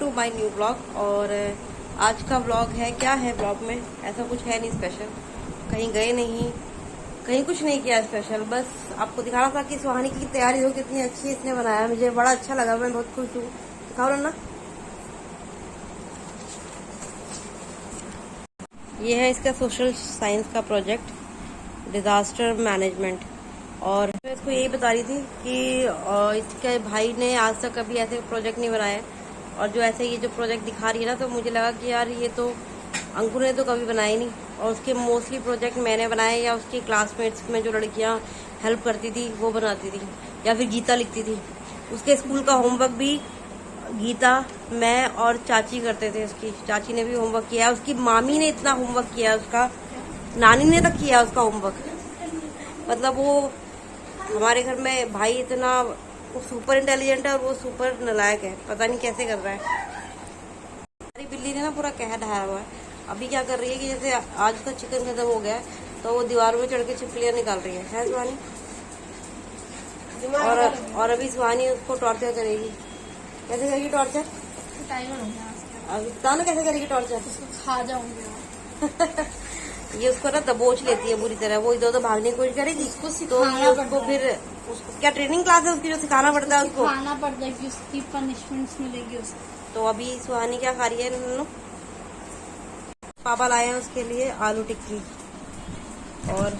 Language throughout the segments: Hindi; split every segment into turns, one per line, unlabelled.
To my new blog. और आज का ब्लॉग है, क्या है ब्लॉग में, ऐसा कुछ है नहीं स्पेशल, कहीं गए नहीं, कहीं कुछ नहीं किया स्पेशल। बस आपको दिखाना था कि सुहानी की तैयारी हो कितनी अच्छी इसने बनाया, मुझे बड़ा अच्छा लगा, मैं बहुत खुश हूँ। दिखाओ ना, ये है इसका सोशल साइंस का प्रोजेक्ट, डिजास्टर मैनेजमेंट। और मैं इसको यही बता रही थी कि इसके भाई ने आज तक कभी ऐसे प्रोजेक्ट नहीं बनाए, और जो ऐसे ये जो प्रोजेक्ट दिखा रही है ना, तो मुझे लगा कि यार ये तो अंकुर ने तो कभी बनाया नहीं। और उसके मोस्टली प्रोजेक्ट मैंने बनाए, या उसकी क्लासमेट्स में जो लड़कियां हेल्प करती थी वो बनाती थी, या फिर गीता लिखती थी। उसके स्कूल का होमवर्क भी गीता, मैं और चाची करते थे। उसकी चाची ने भी होमवर्क किया, उसकी मामी ने इतना होमवर्क किया, उसका नानी ने तक किया उसका होमवर्क। मतलब वो हमारे घर में भाई इतना वो सुपर इंटेलिजेंट है और वो सुपर नालायक है, पता नहीं कैसे कर रहा है। हमारी बिल्ली ने ना पूरा कह ढाया हुआ है। अभी क्या कर रही है कि जैसे आज का चिकन खत्म हो गया है तो वो दीवार में चढ़ के छिपकलियां निकाल रही है सुहानी। और अभी सुहानी उसको टॉर्चर करेगी। कैसे करेगी टॉर्चर? अभी बता ना कैसे करेगी टॉर्चर?
खा जाऊंगी।
ये उसको ना दबोच लेती है बुरी तरह, वो इधर उधर भागने की कोशिश करेगी तो उसको फिर उसको क्या ट्रेनिंग क्लास है उसकी जो सिखाना पड़ता है, उसको
खाना पड़ता है कि उसकी पनिशमेंट्स मिलेगी उसको।
तो अभी सुहानी क्या खा रही है नन्नू? पापा लाए हैं उसके लिए आलू टिक्की। और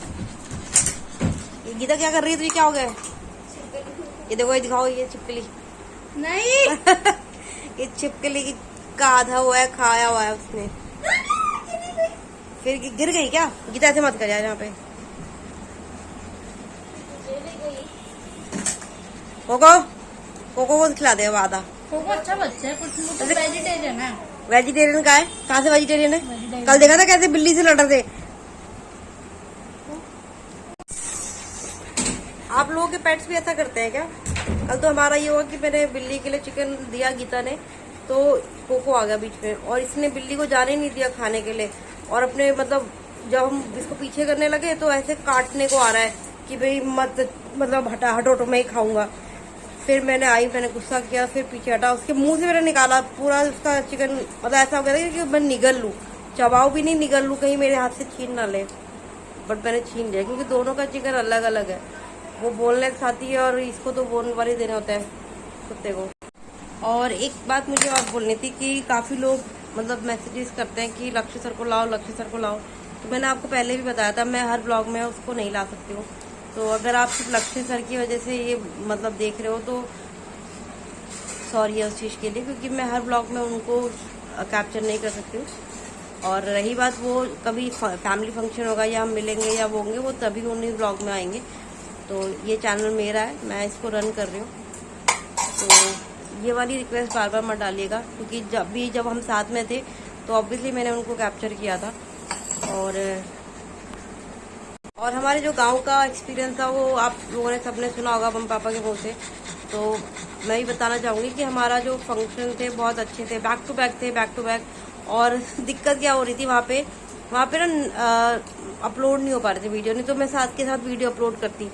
ये गीता क्या कर रही है? तो ये क्या हो गया? ये देखो, ये दिखाओ, ये छिपकली
नहीं
ये छिपकली का आधा हुआ है, खाया हुआ है उसने। फिर गिर गई क्या? गीता ऐसे मत कर यार, यहाँ पे कोको कोको को खिला दे आधा।
कोको अच्छा बच्चा है, कुछ वो तो वेजिटेरियन है।
वेजिटेरियन का है? कहाँ से वेजिटेरियन है? कल देखा था कैसे बिल्ली से लड़ रहे थे। आप लोगों के पेट्स भी ऐसा करते हैं क्या? कल तो हमारा ये हुआ कि मैंने बिल्ली के लिए चिकन दिया गीता ने, तो कोको आ गया बीच में और इसने बिल्ली को जाने नहीं दिया खाने के लिए। और अपने मतलब जब हम इसको पीछे करने लगे तो ऐसे काटने को आ रहा है कि भाई मत, मतलब हटा, हटो तो मैं ही खाऊंगा। फिर मैंने मैंने गुस्सा किया, फिर पीछे हटा, उसके मुंह से मैंने निकाला पूरा उसका चिकन। मतलब ऐसा हो गया था कि मैं निगल लूं, चबाऊ भी नहीं, निगल लूं, कहीं मेरे हाथ से छीन ना ले। बट मैंने छीन लिया क्योंकि दोनों का चिकन अलग अलग है। वो बोनलेस खाती है और इसको तो बोन वाली देना होता है कुत्ते को। और एक बात मुझे और बोलनी थी कि काफ़ी लोग मतलब मैसेजेस करते हैं कि लक्ष्य सर को लाओ, लक्ष्य सर को लाओ। तो मैंने आपको पहले भी बताया था, मैं हर ब्लॉग में उसको नहीं ला सकती हूँ। तो अगर आप सिर्फ लक्ष्य सर की वजह से ये मतलब देख रहे हो तो सॉरी है उस चीज़ के लिए, क्योंकि मैं हर ब्लॉग में उनको कैप्चर नहीं कर सकती हूँ। और रही बात, वो कभी फैमिली फंक्शन होगा या हम मिलेंगे या वो होंगे, वो तभी उन्हीं ब्लॉग में आएंगे। तो ये चैनल मेरा है, मैं इसको रन कर रही हूँ, तो ये वाली रिक्वेस्ट बार बार मत डालिएगा, क्योंकि जब हम साथ में थे तो ऑब्वियसली मैंने उनको कैप्चर किया था। और हमारे जो गांव का एक्सपीरियंस था वो आप लोगों ने सबने सुना होगा मम्मी पापा के मुंह से। तो मैं भी बताना चाहूँगी कि हमारा जो फंक्शन थे बहुत अच्छे थे, बैक टू बैक थे, बैक टू बैक। और दिक्कत क्या हो रही थी वहाँ पे ना अपलोड नहीं हो पा रहे थे वीडियो, नहीं तो मैं साथ के साथ वीडियो अपलोड करती।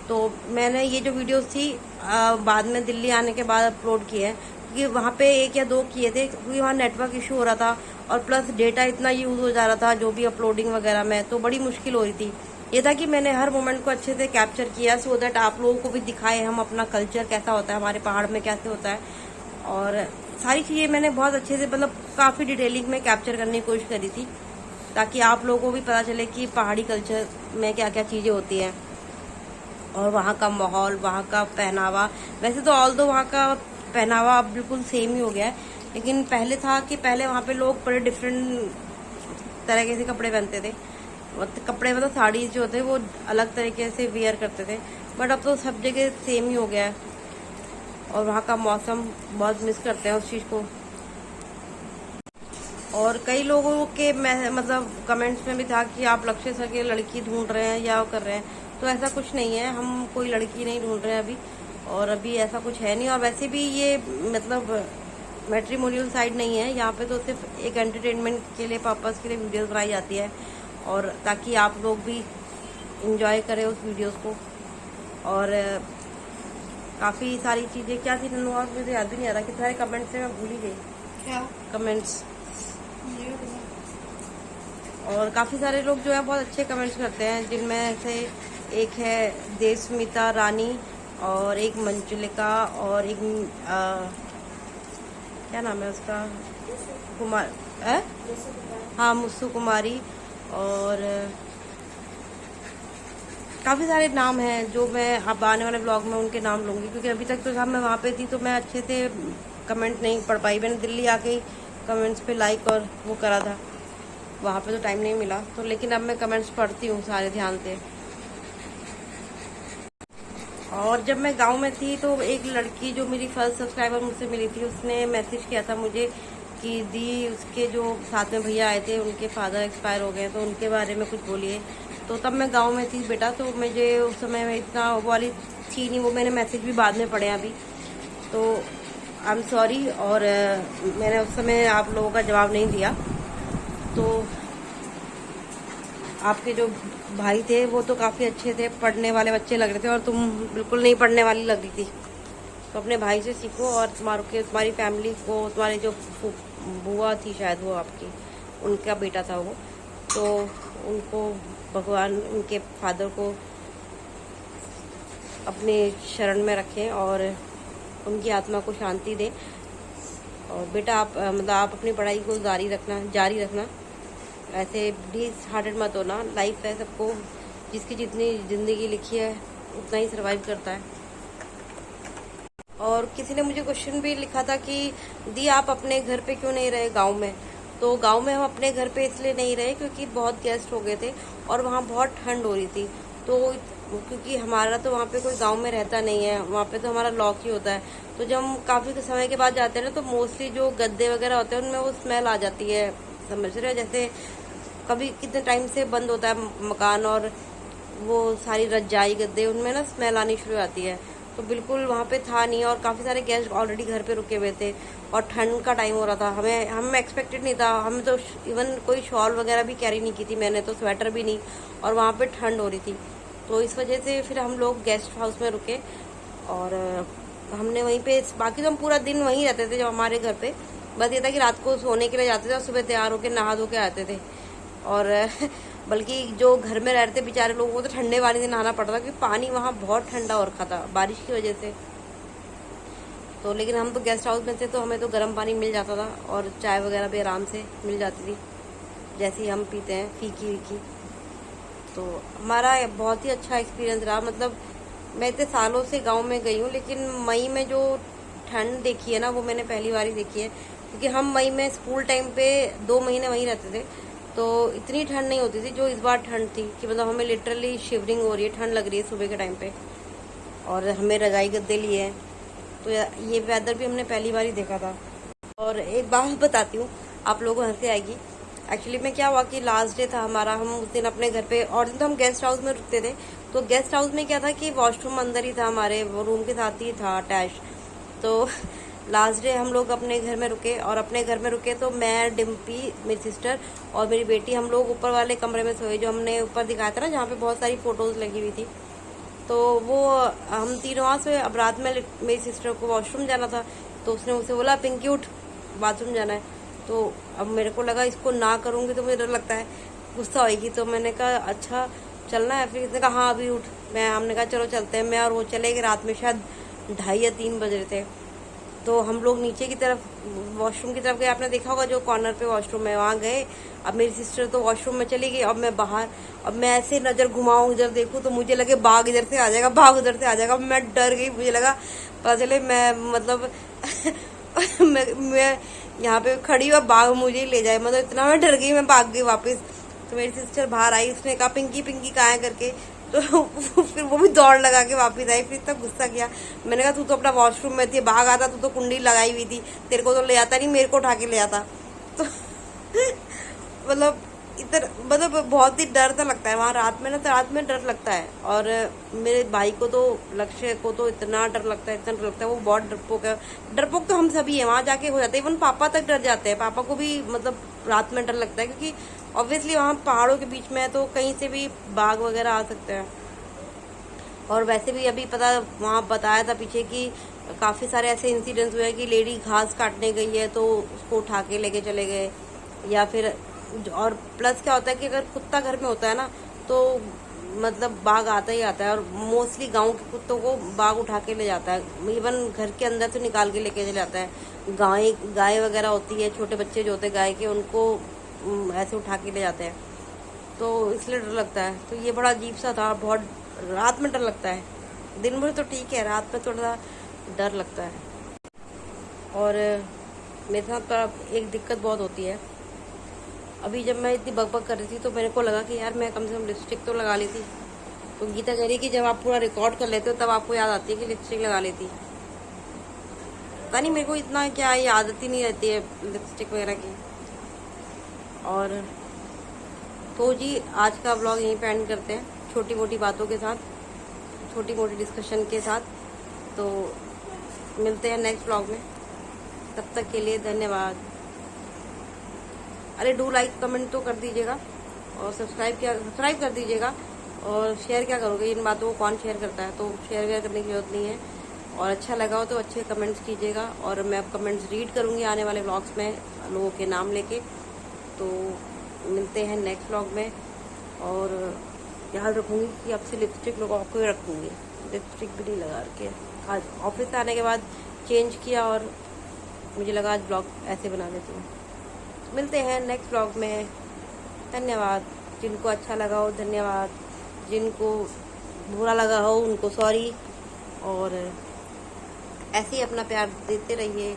तो मैंने ये जो वीडियोस थी बाद में दिल्ली आने के बाद अपलोड किए हैं, क्योंकि वहाँ पे 1 या 2 किए थे, क्योंकि वहाँ नेटवर्क इशू हो रहा था और प्लस डेटा इतना यूज हो जा रहा था जो भी अपलोडिंग वगैरह में, तो बड़ी मुश्किल हो रही थी। ये था कि मैंने हर मोमेंट को अच्छे से कैप्चर किया, सो दैट आप लोगों को भी दिखाए हम अपना कल्चर कैसा होता है, हमारे पहाड़ में कैसे होता है। और सारी चीज़ें मैंने बहुत अच्छे से मतलब काफ़ी डिटेलिंग में कैप्चर करने की कोशिश करी थी, ताकि आप लोगों को भी पता चले कि पहाड़ी कल्चर में क्या क्या चीज़ें होती हैं और वहाँ का माहौल, वहाँ का पहनावा। वैसे तो ऑल दो वहाँ का पहनावा अब बिल्कुल सेम ही हो गया है, लेकिन पहले था कि पहले वहाँ पे लोग बड़े डिफरेंट तरीके से कपड़े पहनते थे। कपड़े मतलब साड़ी जो थे वो अलग तरीके से वियर करते थे, बट अब तो सब जगह सेम ही हो गया है। और वहाँ का मौसम बहुत मिस करते हैं उस चीज़ को। और कई लोगों के मतलब कमेंट्स में भी था कि आप लक्ष्य सर के लड़की ढूंढ रहे हैं या कर रहे हैं, तो ऐसा कुछ नहीं है, हम कोई लड़की नहीं ढूंढ रहे हैं अभी, और अभी ऐसा कुछ है नहीं। और वैसे भी ये मतलब मैट्रिमोनियल साइड नहीं है, यहाँ पे तो सिर्फ एक एंटरटेनमेंट के लिए, पर्पस के लिए वीडियोस बनाई जाती है, और ताकि आप लोग भी इंजॉय करें उस वीडियोस को। और काफ़ी सारी चीज़ें क्या थी नन्नू, और मुझे याद भी नहीं आ रहा, कितने सारे कमेंट्स से मैं भूल ही गई।
क्या?
कमेंट्स।
ये बताओ।
और काफ़ी सारे लोग जो है बहुत अच्छे कमेंट्स करते हैं, जिनमें से एक है देवस्मिता रानी, और एक मंजुलिका, और एक क्या नाम है उसका, कुमार हाँ मुस्सू कुमारी, और काफ़ी सारे नाम हैं जो मैं अब आने वाले ब्लॉग में उनके नाम लूँगी, क्योंकि अभी तक तो जब मैं वहाँ पे थी तो मैं अच्छे से कमेंट नहीं पढ़ पाई। मैंने दिल्ली आके ही कमेंट्स पे लाइक और वो करा था, वहाँ पे तो टाइम नहीं मिला, तो लेकिन अब मैं कमेंट्स पढ़ती हूँ सारे ध्यान से। और जब मैं गांव में थी तो एक लड़की जो मेरी फर्स्ट सब्सक्राइबर मुझसे मिली थी, उसने मैसेज किया था मुझे कि दी उसके जो साथ में भैया आए थे उनके फादर एक्सपायर हो गए, तो उनके बारे में कुछ बोलिए। तो तब मैं गांव में थी बेटा, तो मुझे उस समय में इतना वो वाली थी नहीं, वो मैंने मैसेज भी बाद में पढ़े अभी, तो आई एम सॉरी। और मैंने उस समय आप लोगों का जवाब नहीं दिया। तो आपके जो भाई थे वो तो काफ़ी अच्छे थे, पढ़ने वाले बच्चे लग रहे थे, और तुम बिल्कुल नहीं पढ़ने वाली लग रही थी। तो अपने भाई से सीखो, और तुम्हारी फैमिली को, तुम्हारी जो बुआ थी शायद वो आपकी, उनका बेटा था वो, तो उनको भगवान उनके फादर को अपने शरण में रखें और उनकी आत्मा को शांति दें। और बेटा आप मतलब आप अपनी पढ़ाई को जारी रखना, ऐसे डिस हार्टेड मत होना। लाइफ है, सबको जिसकी जितनी ज़िंदगी लिखी है उतना ही सर्वाइव करता है। और किसी ने मुझे क्वेश्चन भी लिखा था कि दी आप अपने घर पे क्यों नहीं रहे गांव में। तो गांव में हम अपने घर पे इसलिए नहीं रहे क्योंकि बहुत गेस्ट हो गए थे और वहाँ बहुत ठंड हो रही थी। तो क्योंकि हमारा तो वहाँ पे कोई गांव में रहता नहीं है, वहाँ पे तो हमारा लॉक ही होता है। तो जब हम काफ़ी समय के बाद जाते हैं ना, तो मोस्टली जो गद्दे वगैरह होते हैं उनमें वो स्मेल आ जाती है, समझ रहे हो, जैसे कभी कितने टाइम से बंद होता है मकान, और वो सारी रजाई गद्दे उनमें ना स्मेल आनी शुरू हो जाती है। तो बिल्कुल वहाँ पे था नहीं, और काफ़ी सारे गेस्ट ऑलरेडी घर पे रुके हुए थे, और ठंड का टाइम हो रहा था। हमें एक्सपेक्टेड नहीं था, हमें तो इवन कोई शॉल वगैरह भी कैरी नहीं की थी मैंने, तो स्वेटर भी नहीं, और वहाँ पे ठंड हो रही थी। तो इस वजह से फिर हम लोग गेस्ट हाउस में रुके, और हमने वहीं पे, बाकी तो हम पूरा दिन वहीं रहते थे जब हमारे घर पे। बस ये था कि रात को सोने के लिए जाते थे और सुबह तैयार होकर नहा धो के आते थे। और बल्कि जो घर में रहते बेचारे लोगों को तो ठंडे पानी से नहाना पड़ता था, क्योंकि पानी वहाँ बहुत ठंडा हो रखा था बारिश की वजह से। तो लेकिन हम तो गेस्ट हाउस में थे, तो हमें तो गर्म पानी मिल जाता था, और चाय वगैरह भी आराम से मिल जाती थी, जैसे ही हम पीते हैं फीकी वीकी। तो हमारा बहुत ही अच्छा एक्सपीरियंस रहा। मतलब मैं इतने सालों से गाँव में गई हूँ, लेकिन मई में जो ठंड देखी है ना, वो मैंने पहली बार ही देखी है। क्योंकि हम मई में स्कूल टाइम पे 2 महीने वहीं रहते थे, तो इतनी ठंड नहीं होती थी जो इस बार ठंड थी, कि मतलब हमें लिटरली शिवरिंग हो रही है, ठंड लग रही है सुबह के टाइम पे, और हमें रजाई गद्दे लिए हैं। तो ये वेदर भी हमने पहली बार ही देखा था। और एक बात बताती हूँ, आप लोगों को हंसी आएगी। एक्चुअली में क्या हुआ कि लास्ट डे था हमारा, हम उस दिन अपने घर पे, और दिन तो हम गेस्ट हाउस में रुकते थे। तो गेस्ट हाउस में क्या था कि वॉशरूम अंदर ही था, हमारे रूम के साथ ही था अटैच। तो लास्ट डे हम लोग अपने घर में रुके, और अपने घर में रुके तो मैं, डिम्पी, मेरी सिस्टर और मेरी बेटी, हम लोग ऊपर वाले कमरे में सोए, जो हमने ऊपर दिखाया था ना, जहाँ पे बहुत सारी फोटोज लगी हुई थी। तो वो हम तीनों वहाँ से, अब रात में मेरी सिस्टर को वॉशरूम जाना था, तो उसने मुझसे बोला पिंकी उठ, बाथरूम जाना है। तो अब मेरे को लगा इसको ना करूँगी तो मुझे डर लगता है गुस्सा होएगी, तो मैंने कहा अच्छा चलना है। फिर इसने कहा हाँ अभी उठ। हमने कहा चलो चलते हैं। मैं और वो चले गए, रात में शायद 2:30 या 3 बज रहे थे। तो हम लोग नीचे की तरफ वॉशरूम की तरफ गए, आपने देखा होगा जो कॉर्नर पे वॉशरूम है वहाँ गए। अब मेरी सिस्टर तो वॉशरूम में चली गई, अब मैं बाहर, अब मैं ऐसे नजर घुमाऊं इधर देखूं तो मुझे लगे बाघ इधर से आ जाएगा, बाघ उधर से आ जाएगा। मैं डर गई, मुझे लगा पता चले मैं मतलब मैं यहाँ पे खड़ी हुआ बाघ मुझे ही ले जाए, मतलब इतना मैं डर गई, मैं भाग गई वापस। तो मेरी सिस्टर बाहर आई, उसने कहा पिंकी पिंकी कहाँ है करके, तो फिर वो भी दौड़ लगा के वापस आई। फिर इतना गुस्सा किया, मैंने कहा तू तो अपना वॉशरूम में थी, भाग आता, तू तो कुंडी लगाई हुई थी, तेरे को तो ले आता नहीं, मेरे को उठा के ले आता। तो मतलब बहुत ही डर सा लगता है वहाँ रात में ना, तो रात में डर लगता है। और मेरे भाई को तो, लक्ष्य को तो इतना डर लगता है, इतना डर लगता है, वो बहुत डरपोक है। डरपोक तो हम सभी हैं, वहाँ जाके हो जाते हैं, इवन पापा तक डर जाते हैं। पापा को भी मतलब रात में डर लगता है, क्योंकि ऑब्वियसली वहाँ पहाड़ों के बीच में है, तो कहीं से भी बाघ वगैरह आ सकते हैं। और वैसे भी अभी पता वहाँ बताया था पीछे कि काफ़ी सारे ऐसे इंसिडेंट्स हुए कि लेडी घास काटने गई है तो उसको उठा के लेके चले गए, या फिर और प्लस क्या होता है कि अगर कुत्ता घर में होता है ना तो मतलब बाघ आता ही आता है, और मोस्टली गांव के कुत्तों को बाघ उठा के ले जाता है, इवन घर के अंदर से निकाल के लेके चले जाता है। गाय वगैरह होती है, छोटे बच्चे जो होते हैं गाय के, उनको ऐसे उठा के ले जाते हैं, तो इसलिए डर लगता है। तो ये बड़ा अजीब सा था, बहुत रात में डर लगता है, दिन भर तो ठीक है, रात में थोड़ा डर लगता है। और मेरे साथ तो एक दिक्कत बहुत होती है, अभी जब मैं इतनी बकबक कर रही थी तो मेरे को लगा कि यार मैं कम से कम लिपस्टिक तो लगा ली थी। तो गीता कह रही कि जब आप पूरा रिकॉर्ड कर लेते हो तब आपको याद आती है कि लिपस्टिक लगा लेती। पता नहीं मेरे को इतना क्या ये आदत ही नहीं रहती है लिपस्टिक वगैरह की। और तो जी आज का व्लॉग यहीं पे एंड करते हैं, छोटी मोटी बातों के साथ, छोटी मोटी डिस्कशन के साथ। तो मिलते हैं नेक्स्ट व्लॉग में, तब तक के लिए धन्यवाद। अरे डू लाइक कमेंट तो कर दीजिएगा, और सब्सक्राइब कर दीजिएगा। और शेयर क्या करोगे, इन बातों को कौन शेयर करता है, तो शेयर करने की जरूरत नहीं है। और अच्छा लगा हो तो अच्छे कमेंट्स कीजिएगा, और मैं अब कमेंट्स रीड करूँगी आने वाले व्लॉग्स में लोगों के नाम लेके। तो मिलते हैं नेक्स्ट व्लॉग में, और याद रखूँगी कि अब से लिपस्टिक लगा के रखूँगी, लिपस्टिक भी नहीं लगा के। आज ऑफिस से आने के बाद चेंज किया और मुझे लगा आज ब्लॉग ऐसे बना देती हूँ। मिलते हैं नेक्स्ट व्लॉग में, धन्यवाद। जिनको अच्छा लगा हो धन्यवाद, जिनको बुरा लगा हो उनको सॉरी, और ऐसे ही अपना प्यार देते रहिए।